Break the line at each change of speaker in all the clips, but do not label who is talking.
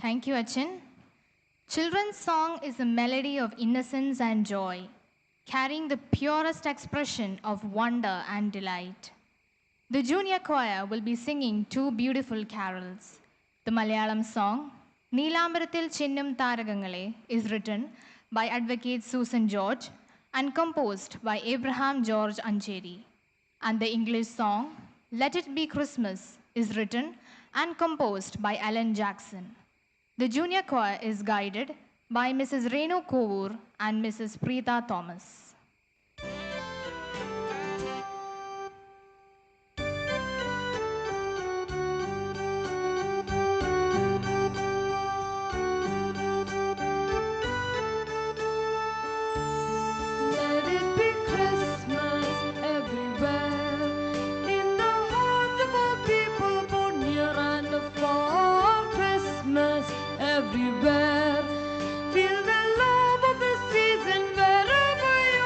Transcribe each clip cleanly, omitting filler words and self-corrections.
Thank you, Achin. Children's song is a melody of innocence and joy, carrying the purest expression of wonder and delight. The junior choir will be singing two beautiful carols. The Malayalam song, Neelambarathil Chinnam Taragangale, is written by Advocate Susan George and composed by Abraham George Ancheri. And the English song, Let It Be Christmas, is written and composed by Alan Jackson. The junior choir is guided by Mrs. Renu Kovur and Mrs. Preeta Thomas.
Let it be Christmas everywhere, in the hearts of all people, both near and far. Christmas everywhere, feel the love of the season wherever you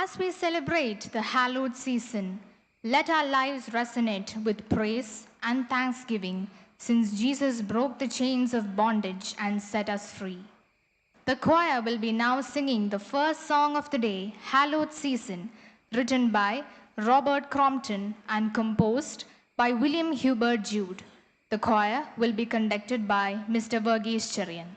As we celebrate the hallowed season, let our lives resonate with praise and thanksgiving since Jesus broke the chains of bondage and set us free. The choir will be now singing the first song of the day, Hallowed Season, written by Robert Crompton and composed by William Hubert Jude. The choir will be conducted by Mr. Verghese Cherian.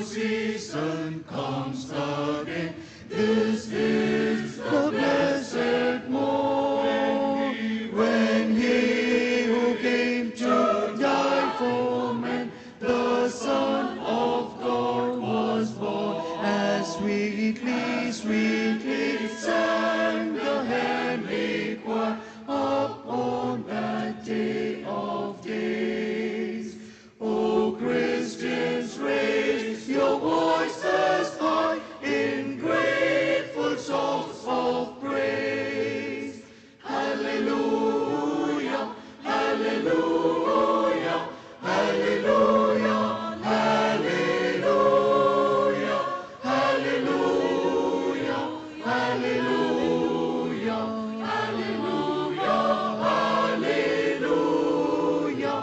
Season comes again. This is the blessed morn when he who came to die for men, the Son of God, was born. As sweetly, sweetly sang the heavenly choir upon that day of days. O Christians, raise your voices high in grateful songs of praise. Hallelujah, hallelujah, hallelujah, hallelujah, hallelujah, hallelujah, hallelujah, hallelujah.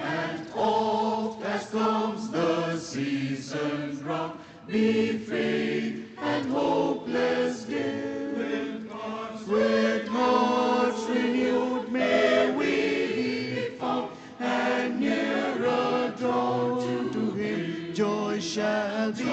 And oft as comes the season's round, be faith and hopeless dim. With hearts renewed may we be found, and nearer drawn to him. Joy shall be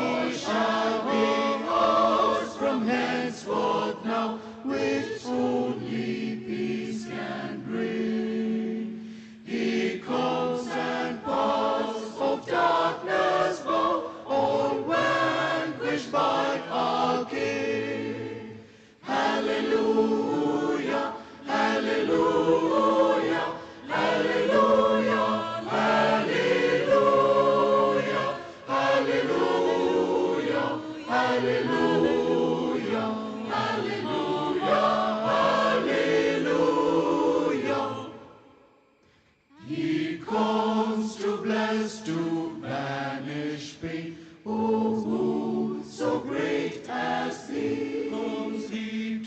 ours from henceforth now, which only peace can bring. He comes and parts of darkness bow, all vanquished by our King. Hallelujah, hallelujah, hallelujah, hallelujah, hallelujah, hallelujah, hallelujah, hallelujah. He comes to bless, to banish pain. Oh, who so great as He? Comes He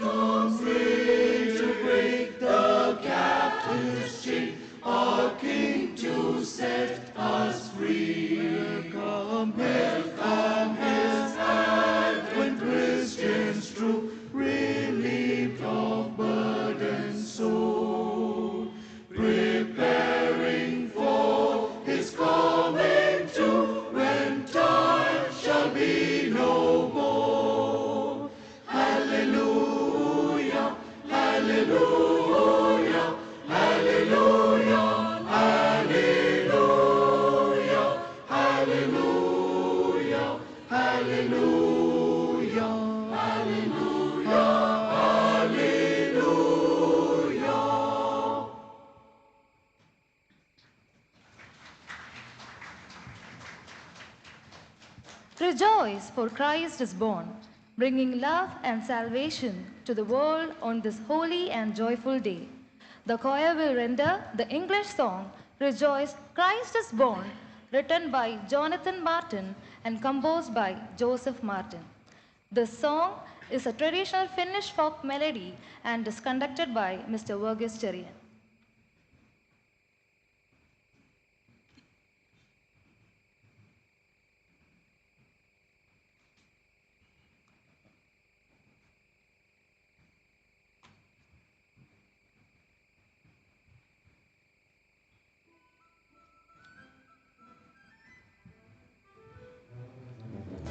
to break the captive's chain, our King to set us free. Welcome His hand when Christians true, relieved of burdened soul, preparing for His coming too, when time shall be no more. Hallelujah, hallelujah, hallelujah, hallelujah, hallelujah, hallelujah, hallelujah, hallelujah.
Rejoice, for Christ is born, bringing love and salvation to the world on this holy and joyful day. The choir will render the English song, Rejoice, Christ is Born, written by Jonathan Martin and composed by Joseph Martin. This song is a traditional Finnish folk melody and is conducted by Mr. Verghese Cherian.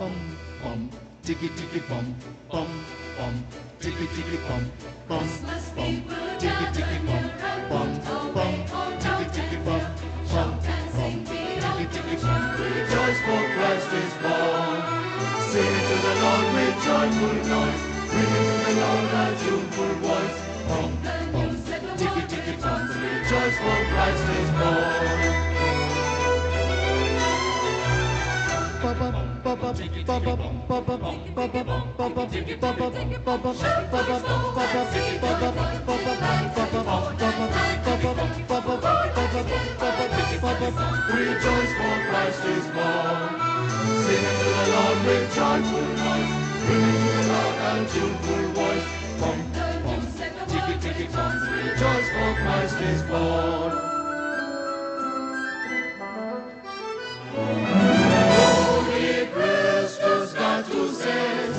bum bum, tiki tiki bum bum bum, tiki tiki bum bum bum, tiki tiki bum bum bum, tiki tiki bum bum bum, tiki tiki bum. Rejoice, for Christ is born. Sing to the Lord with joyful noise. Bring to the Lord a tuneful voice. Bum bum, tiki tiki bum. Rejoice, for Christ is born. Rejoice, for Christ is born. Sing to the Lord with joyful noise. Bring to the Lord a tuneful voice. Bum bum, tiki tiki bum. Rejoice, for Christ is born. Holy Christus natus est.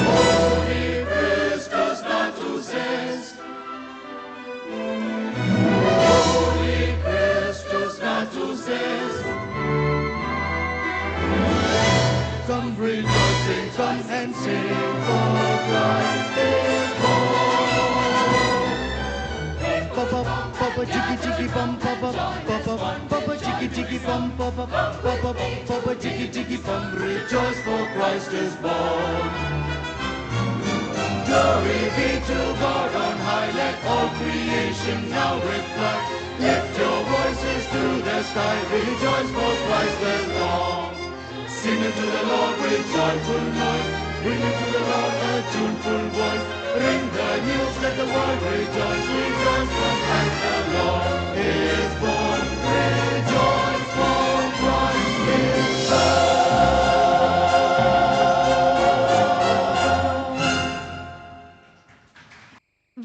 Holy Christus natus est. Holy Christus natus est. Come rejoicing, come and sing, for Christ is born. Papa, papa, jiggy jiggy bum, papa, papa, papa, jiggy jiggy bum, papa, papa, papa, jiggy jiggy bum. Rejoice, for Christ is born. Glory be to God on high, let all creation now reply. Lift your voices to the sky, rejoice, for Christ is born. Sing it to the Lord with joyful noise, bring it to the Lord a tuneful voice. Ring the news, let the world rejoice, rejoice, for Christ the Lord is born. Rejoice, for Christ is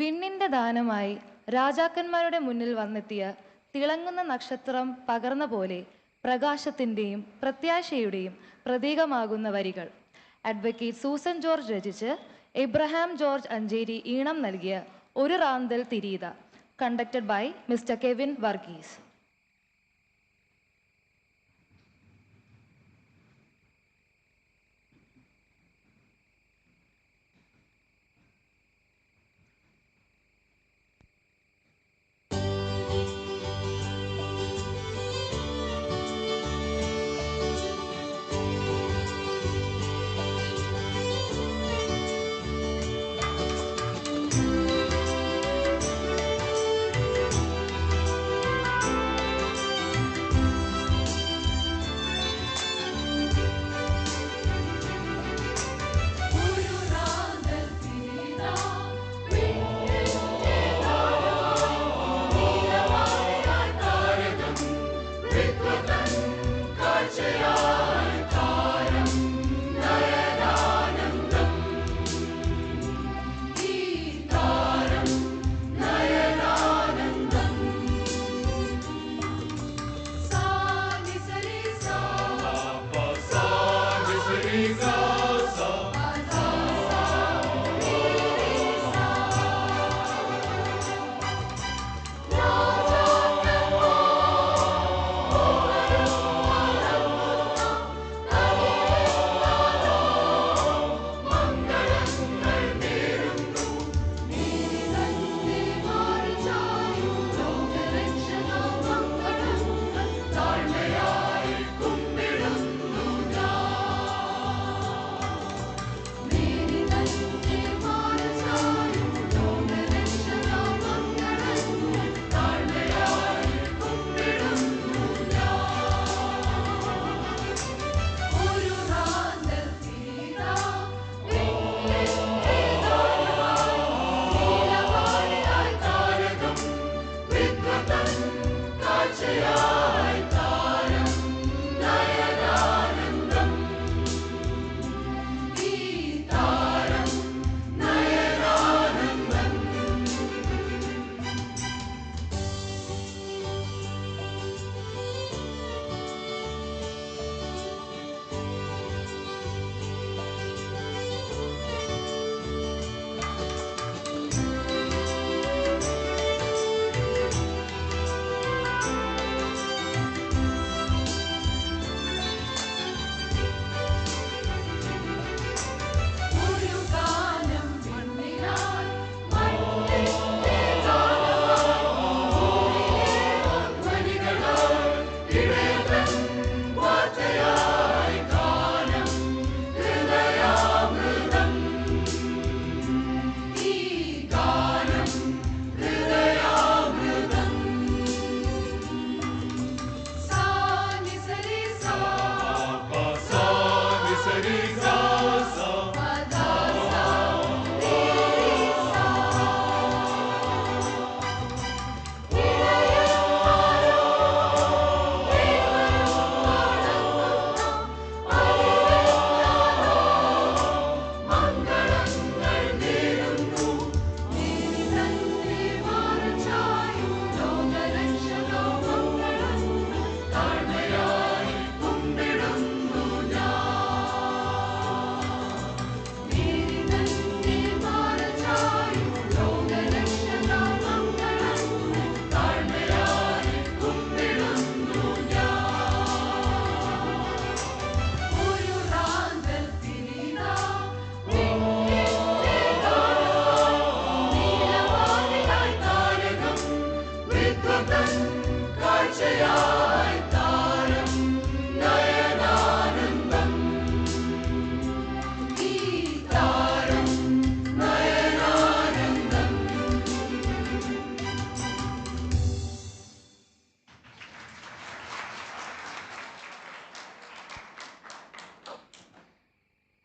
വിണ്ണിന്റെ ദാനമായി രാജാക്കന്മാരുടെ മുന്നിൽ വന്നെത്തിയ തിളങ്ങുന്ന നക്ഷത്രം പകർന്ന പോലെ പ്രകാശത്തിൻ്റെയും പ്രത്യാശയുടെയും പ്രതീകമാകുന്ന വരികൾ അഡ്വക്കേറ്റ് സൂസൻ ജോർജ് രചിച്ച് എബ്രഹാം ജോർജ് അഞ്ചേരി ഈണം നൽകിയ ഒരു റാന്തൽ തിരീത, conducted by mister Kevin Varghese.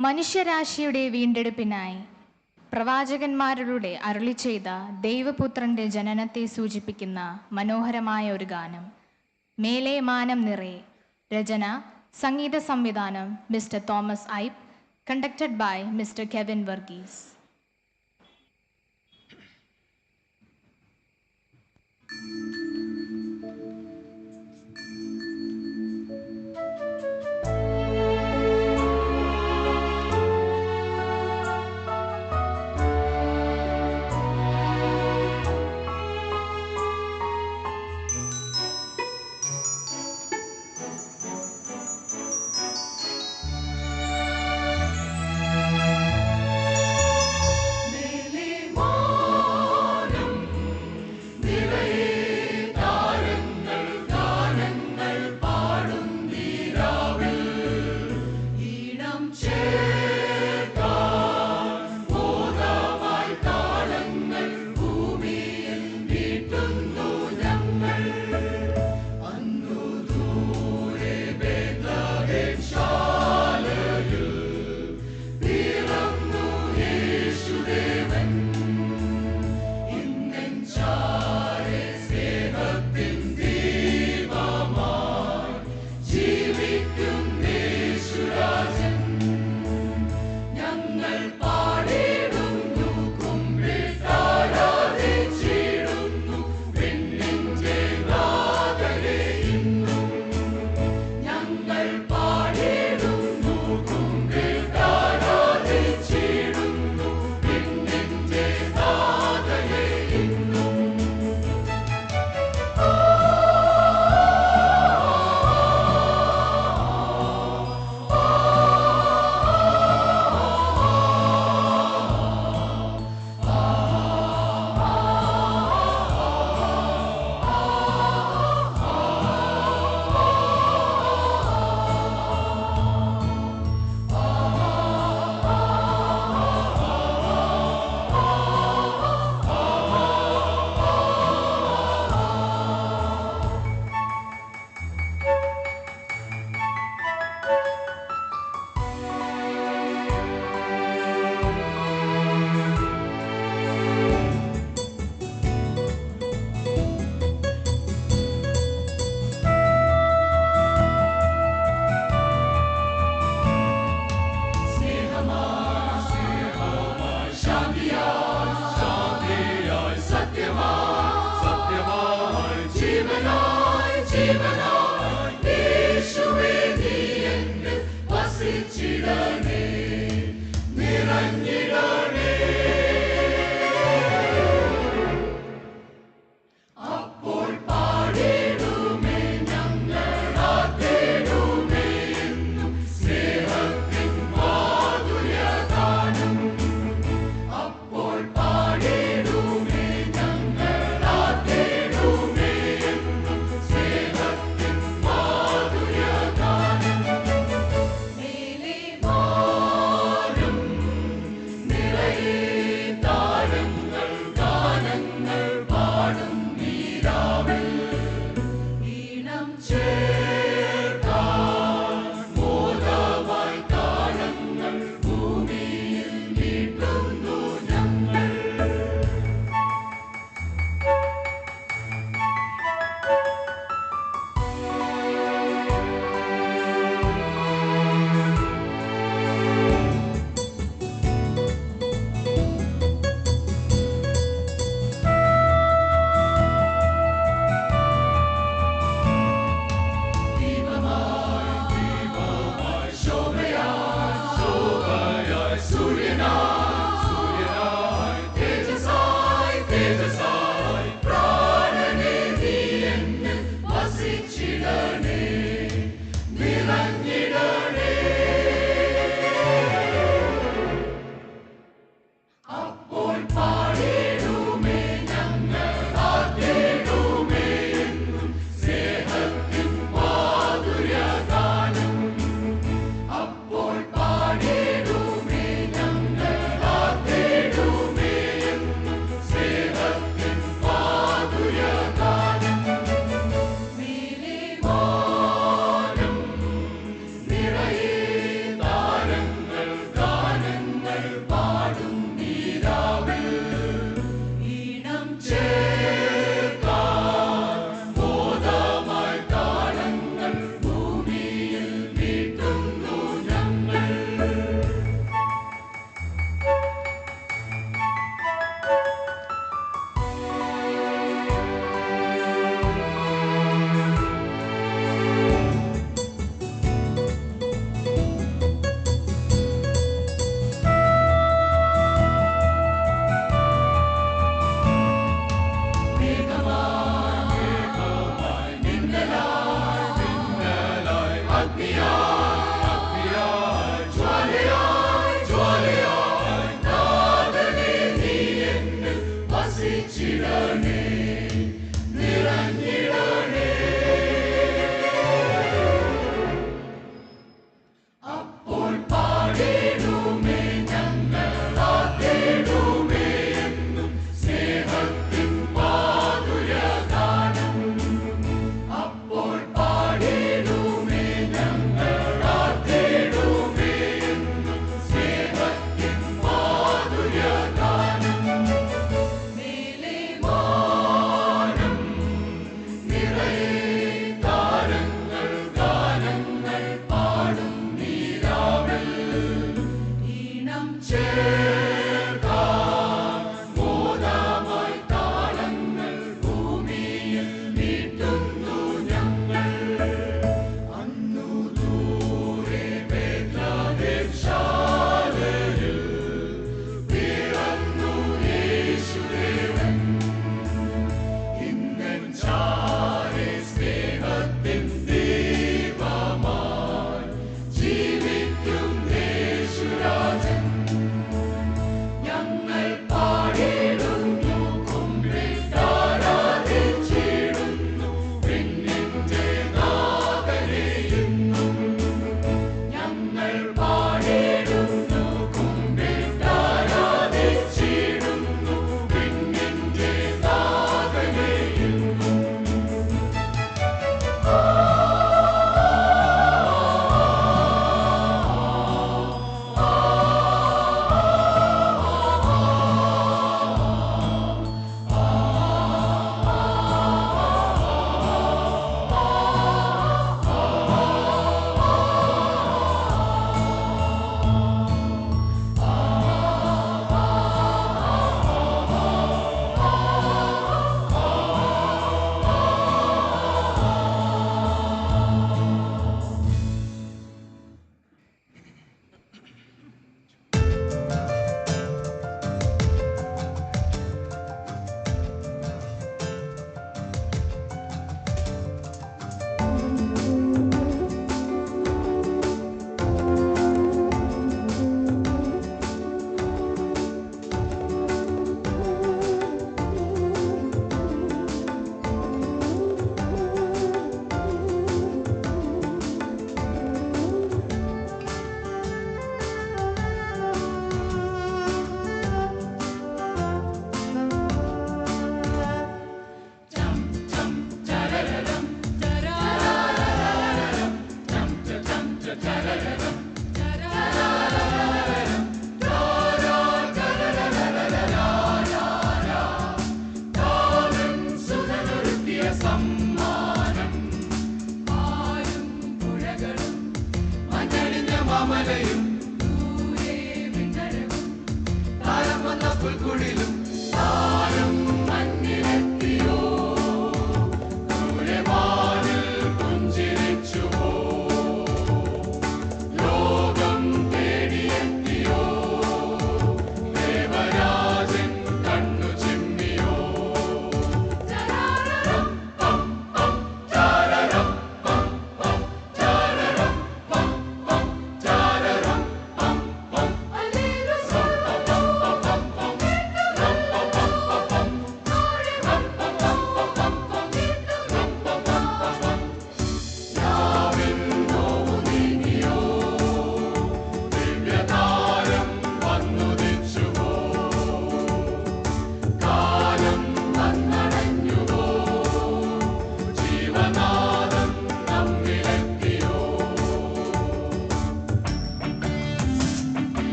മനുഷ്യരാശിയുടെ വീണ്ടെടുപ്പിനായി പ്രവാചകന്മാരിലൂടെ അരുളി ചെയ്ത ദൈവപുത്രന്റെ ജനനത്തെ സൂചിപ്പിക്കുന്ന മനോഹരമായ ഒരു ഗാനം. മേലെ മാനം നിറേ. രചന, സംഗീത സംവിധാനം mister Thomas Eapen. Conducted by mister Kevin Varghese.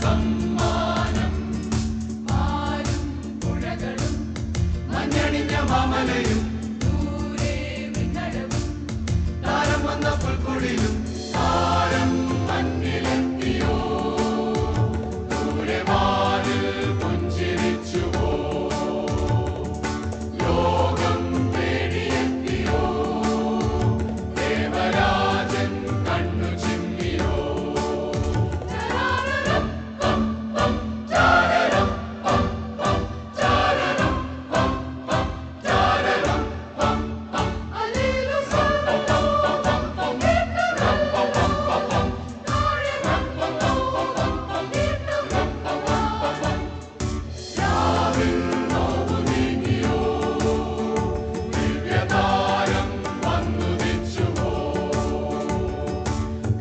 സമ്മാനം പാലും പുഴകളും മഞ്ഞണിഞ്ഞ മാമലയും ദൂരെ മിന്നഴവും താരം വന്ന പുൽക്കുടിലും താരം മണ്ണിലെത്തിയോ ദൂരെ വാനിൽ പുഞ്ചിരിച്ചുവോ ലോകം തേടിയെത്തിയോ ദേവരാജൻ കണ്ണു ചിമ്മിയോ ചാരരം പം പം ചാരരം പം പം ചാരരം പം പം ചാരരം പം പം അലീലു പം പം പം പം രം പം പം പം രം പം പം പം രം പം പം രാവിൽ നോവു നീങ്ങിയോ ദിവ്യതാരം വന്നുദിച്ചുവോ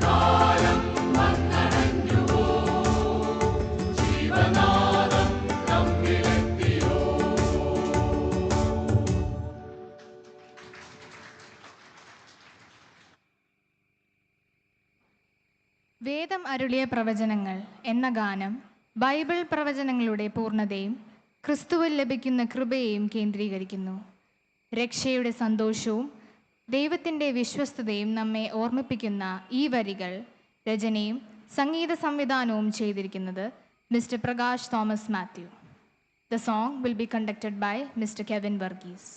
കാലം വന്നണഞ്ഞുവോ ജീവനാദം തമ്മിലെത്തിയോ
വേദം അരുളിയ പ്രവചനങ്ങൾ എന്ന ഗാനം ബൈബിൾ പ്രവചനങ്ങളുടെ പൂർണ്ണതയും ക്രിസ്തുവിൽ ലഭിക്കുന്ന കൃപയെയും കേന്ദ്രീകരിക്കുന്നു. രക്ഷയുടെ സന്തോഷവും ദൈവത്തിൻ്റെ വിശ്വസ്തതയും നമ്മെ ഓർമ്മിപ്പിക്കുന്ന ഈ വരികൾ രചനയും സംഗീത സംവിധാനവും ചെയ്തിരിക്കുന്നത് mister Prakash Thomas Mathew. The song will be conducted by Mr. Kevin Varghese.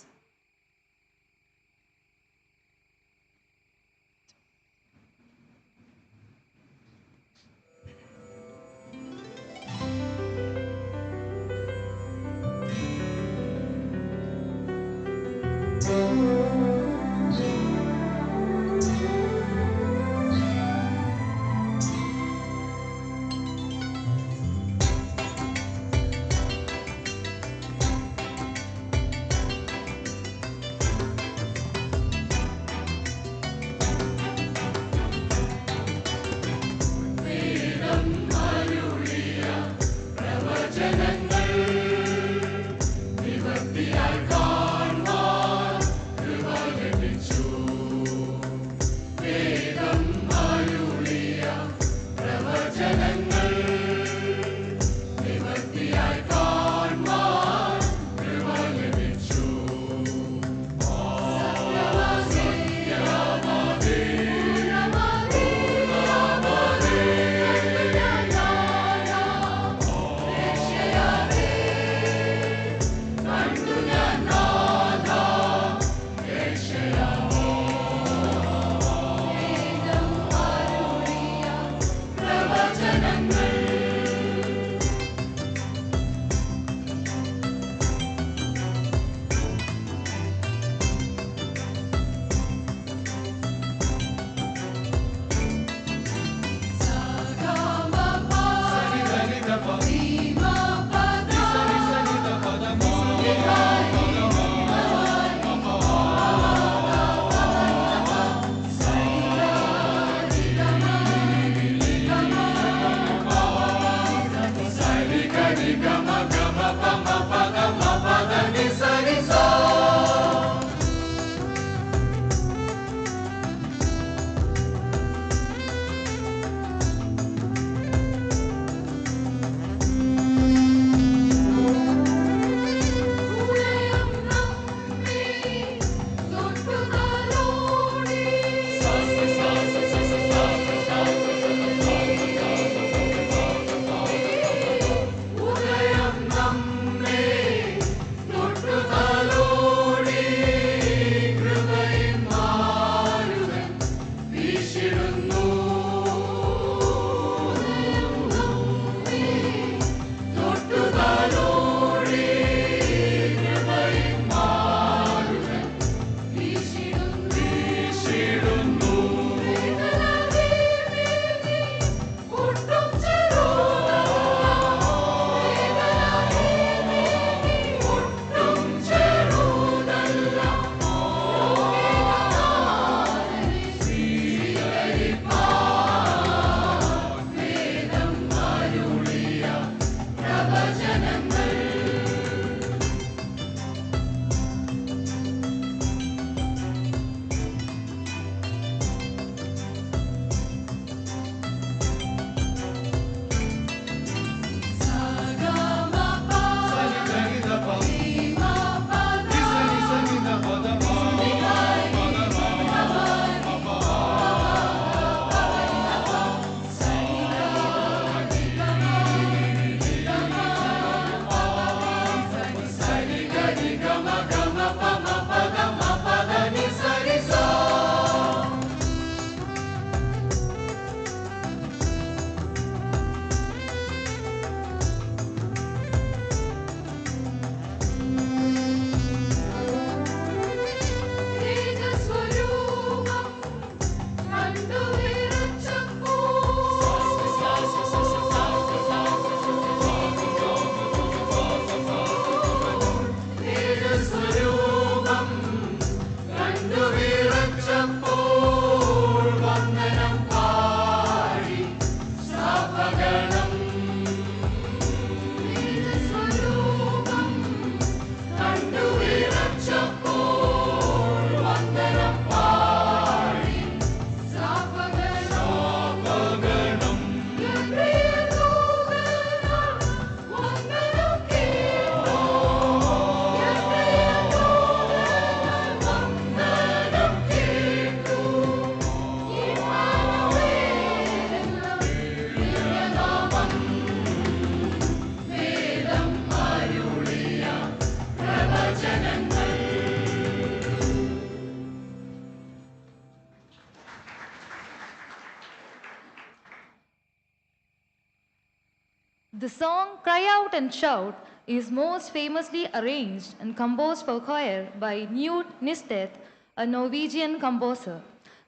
The song Cry Out and Shout is most famously arranged and composed for choir by Knut Nystedt, a Norwegian composer.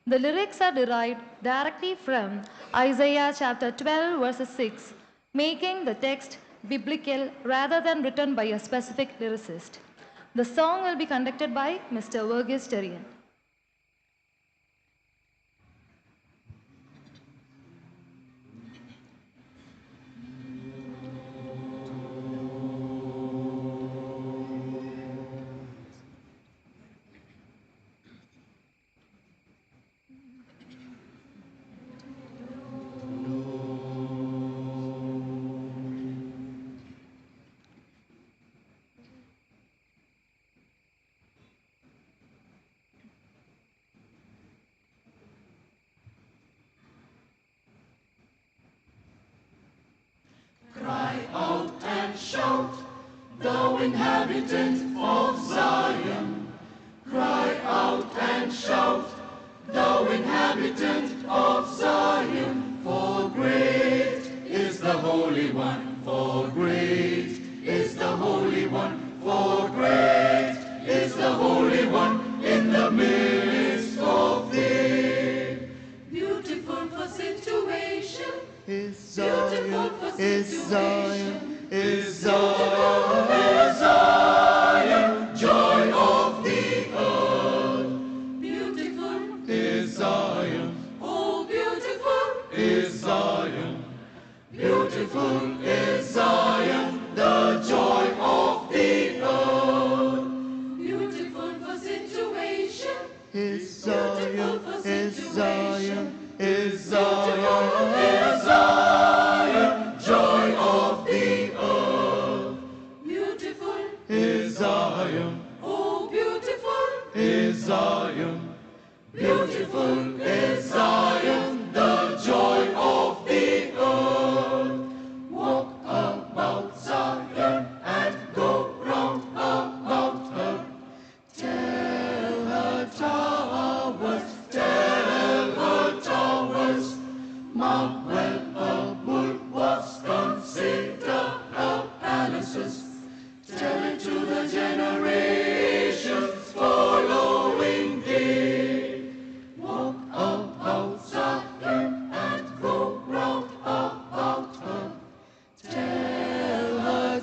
The lyrics are derived directly from Isaiah chapter 12 verses 6, making the text biblical rather than written by a specific lyricist. The song will be conducted by Mr. Verghese Terian.
Cry out and shout, thou inhabitant of Zion. Cry out and shout, thou inhabitant of Zion. For great is the Holy One, for great is the Holy One, for great is the Holy One in the midst of thee.
Beautiful for situation,
Is
beautiful for situation,
is Zion, is Zion, joy of the earth.
beautiful,
Is Zion,
oh beautiful,
is Zion, beautiful is Zion, the joy of the earth.
beautiful for situation,
Is Zion, is Zion, is Zion, is Zion, joy of the earth.
beautiful,
Is Zion,
oh beautiful,
is Zion, beautiful is Zion, the joy of the earth. Walk about Zion and go round about her. Tell her towers, mark well her bulwarks, consider her palaces. Tell it to the generations following thee. Walk about Zion and go round about her. Tell her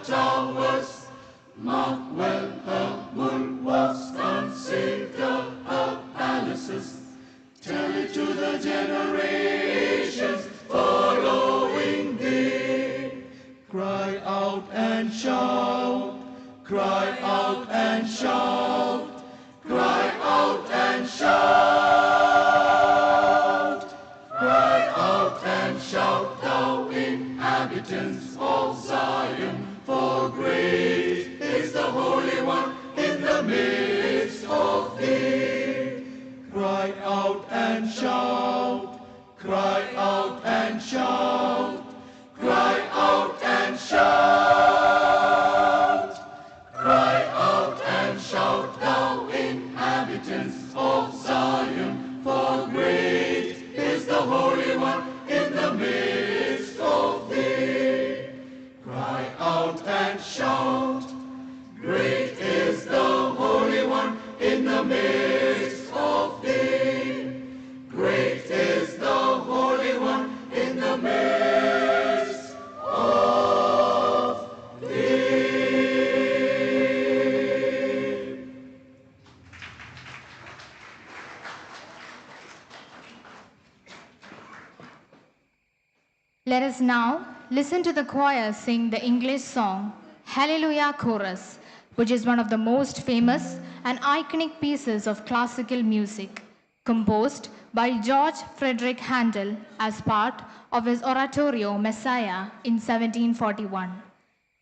towers, mark well her bulwarks, consider her palaces. Tell it to the generations following thee. Cry out and shout, cry out and shout, cry out and shout. Cry out and shout, thou inhabitants of Zion, for great is the Holy One in the midst of thee. Cry out and shout, cry out and shout, cry out and shout. Cry out and shout, thou inhabitants of Zion, for great is the Holy One in the midst of thee. Cry out and shout, great is the Holy One in the midst of thee. Great is the Holy One in the midst of thee.
Let us now listen to the choir sing the English song Hallelujah Chorus, which is one of the most famous and iconic pieces of classical music, composed by George Frederick Handel as part of his oratorio Messiah in 1741.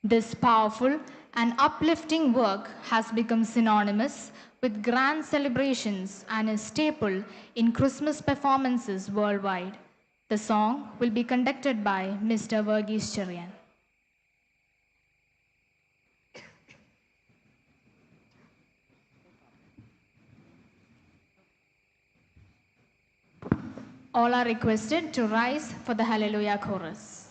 This powerful and uplifting work has become synonymous with grand celebrations and is staple in Christmas performances worldwide. The song will be conducted by Mr. Verghese Terian. All are requested to rise for the Hallelujah chorus.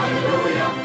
Hallelujah.